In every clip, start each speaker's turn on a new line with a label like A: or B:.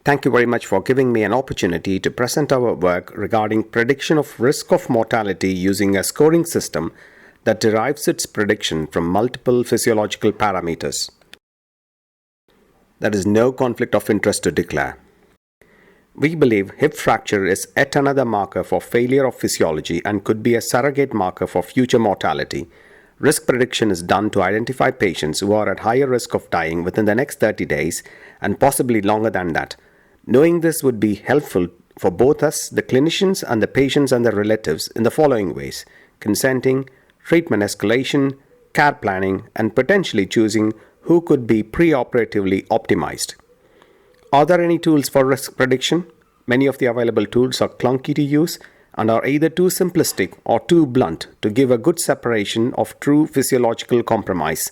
A: Thank you very much for giving me an opportunity to present our work regarding prediction of risk of mortality using a scoring system that derives its prediction from multiple physiological parameters. There is no conflict of interest to declare. We believe hip fracture is yet another marker for failure of physiology and could be a surrogate marker for future mortality. Risk prediction is done to identify patients who are at higher risk of dying within the next 30 days and possibly longer than that. Knowing this would be helpful for both us, the clinicians, and the patients and their relatives in the following ways: consenting, treatment escalation, care planning, and potentially choosing who could be preoperatively optimized. Are there any tools for risk prediction? Many of the available tools are clunky to use and are either too simplistic or too blunt to give a good separation of true physiological compromise.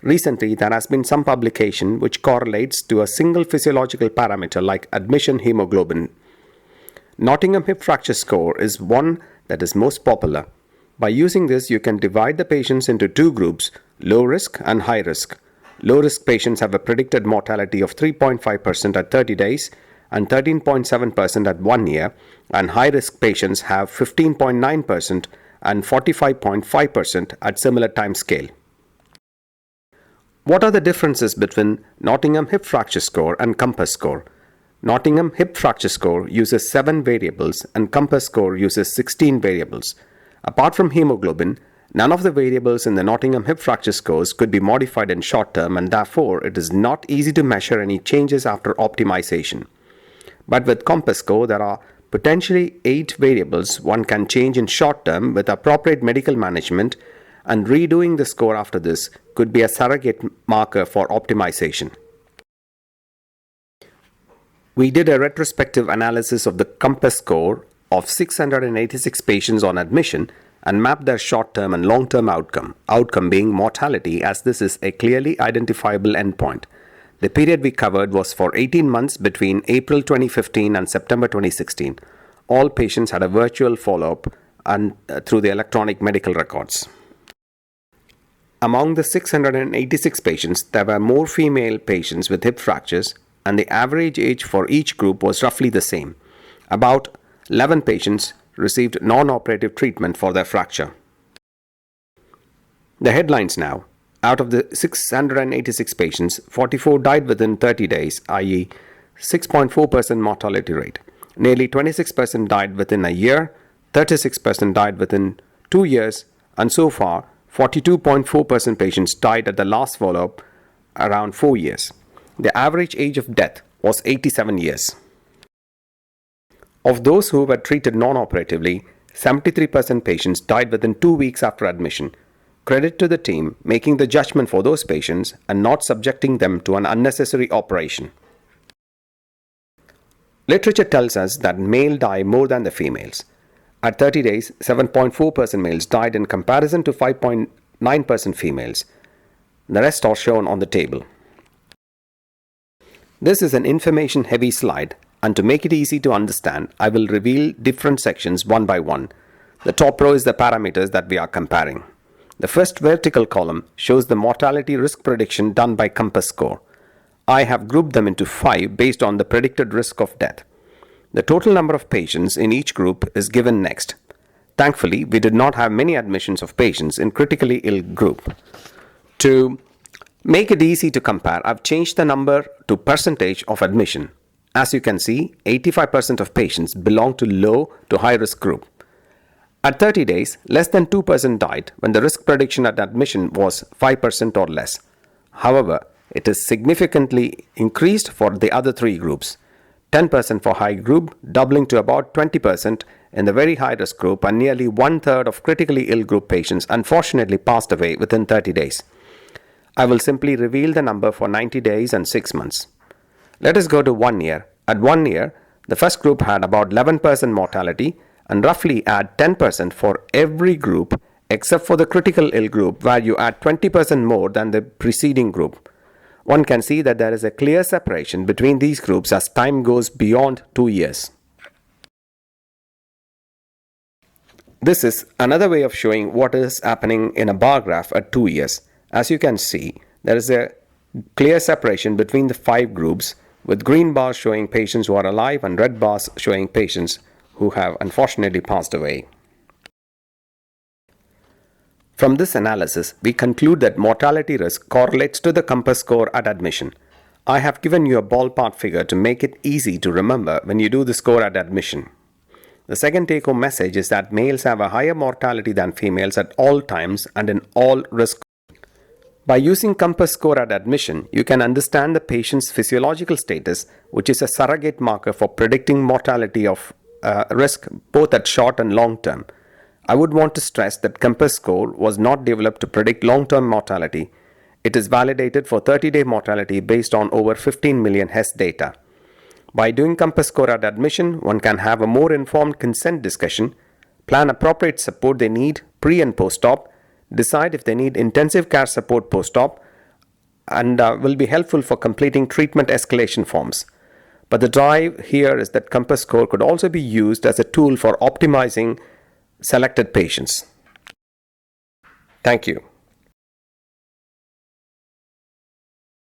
A: Recently, there has been some publication which correlates to a single physiological parameter like admission hemoglobin. Nottingham Hip Fracture Score is one that is most popular. By using this, you can divide the patients into two groups, low risk and high risk. Low risk patients have a predicted mortality of 3.5% at 30 days and 13.7% at 1 year, and high risk patients have 15.9% and 45.5% at similar time scale. What are the differences between Nottingham Hip Fracture Score and Compass Score? Nottingham Hip Fracture Score uses 7 variables and Compass Score uses 16 variables. Apart from hemoglobin, none of the variables in the Nottingham Hip Fracture Scores could be modified in short term, and therefore it is not easy to measure any changes after optimization. But with Compass Score, there are potentially 8 variables one can change in short term with appropriate medical management, and redoing the score after this could be a surrogate marker for optimization. We did a retrospective analysis of the Compass Score of 686 patients on admission and mapped their short-term and long-term outcome being mortality, as this is a clearly identifiable endpoint. The period we covered was for 18 months between April 2015 and September 2016. All patients had a virtual follow-up and through the electronic medical records. Among the 686 patients, there were more female patients with hip fractures, and the average age for each group was roughly the same. About 11 patients received non-operative treatment for their fracture. The headlines now. Out of the 686 patients, 44 died within 30 days, i.e. 6.4% mortality rate. Nearly 26% died within a year, 36% died within 2 years, and so far, 42.4% patients died at the last follow-up around 4 years. The average age of death was 87 years. Of those who were treated non-operatively, 73% patients died within 2 weeks after admission. Credit to the team making the judgment for those patients and not subjecting them to an unnecessary operation. Literature tells us that males die more than the females. At 30 days, 7.4% males died in comparison to 5.9% females. The rest are shown on the table. This is an information-heavy slide, and to make it easy to understand, I will reveal different sections one by one. The top row is the parameters that we are comparing. The first vertical column shows the mortality risk prediction done by Compass Score. I have grouped them into 5 based on the predicted risk of death. The total number of patients in each group is given next. Thankfully, we did not have many admissions of patients in critically ill group. To make it easy to compare, I've changed the number to percentage of admission. As you can see, 85% of patients belong to low to high risk group. At 30 days, less than 2% died when the risk prediction at admission was 5% or less. However, it is significantly increased for the other 3 groups. 10% for high group, doubling to about 20% in the very high risk group, and nearly 1/3 of critically ill group patients unfortunately passed away within 30 days. I will simply reveal the number for 90 days and 6 months. Let us go to 1 year. At 1 year, the first group had about 11% mortality, and roughly add 10% for every group except for the critical ill group, where you add 20% more than the preceding group. One can see that there is a clear separation between these groups as time goes beyond 2 years. This is another way of showing what is happening in a bar graph at 2 years. As you can see, there is a clear separation between the 5 groups with green bars showing patients who are alive and red bars showing patients who have unfortunately passed away. From this analysis, we conclude that mortality risk correlates to the COMPASS score at admission. I have given you a ballpark figure to make it easy to remember when you do the score at admission. The second take-home message is that males have a higher mortality than females at all times and in all risk. By using COMPASS score at admission, you can understand the patient's physiological status, which is a surrogate marker for predicting mortality of risk both at short and long term. I would want to stress that COMPASS score was not developed to predict long-term mortality. It is validated for 30-day mortality based on over 15 million HES data. By doing COMPASS score at admission, one can have a more informed consent discussion, plan appropriate support they need pre and post-op, decide if they need intensive care support post-op, and will be helpful for completing treatment escalation forms. But the drive here is that COMPASS score could also be used as a tool for optimizing selected patients. Thank you.